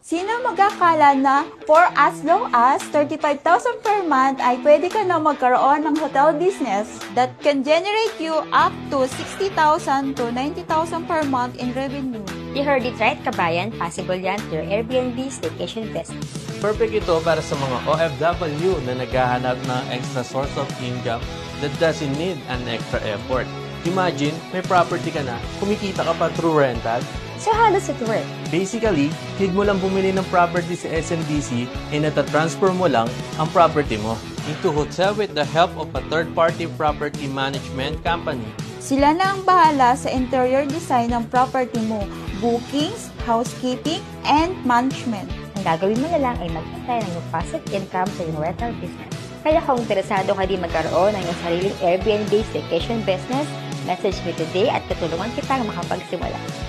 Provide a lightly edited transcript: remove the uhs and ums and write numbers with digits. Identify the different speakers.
Speaker 1: Sino mag-akala na for as low as 35,000 per month ay pwede ka na magkaroon ng hotel business that can generate you up to 60,000 to 90,000 per month in revenue?
Speaker 2: You heard it right, kabayan. Possible yan through Airbnb staycation business.
Speaker 3: Perfect ito para sa mga OFW na naghahanap ng extra source of income that doesn't need an extra effort. Imagine, may property ka na, kumikita ka pa through rental.
Speaker 2: So how does it work?
Speaker 3: Basically, need mo lang bumili ng property sa SMDC and nata-transfer mo lang ang property mo into hotel with the help of a third-party property management company.
Speaker 1: Sila na ang bahala sa interior design ng property mo, bookings, housekeeping, and management.
Speaker 2: Ang gagawin mo na lang ay magpantay ng passive income sa iyong rental business. Kaya kung interesado ka din magkaroon ng iyong sariling Airbnb staycation business, message me today at tutulungan kitang makapagsimula.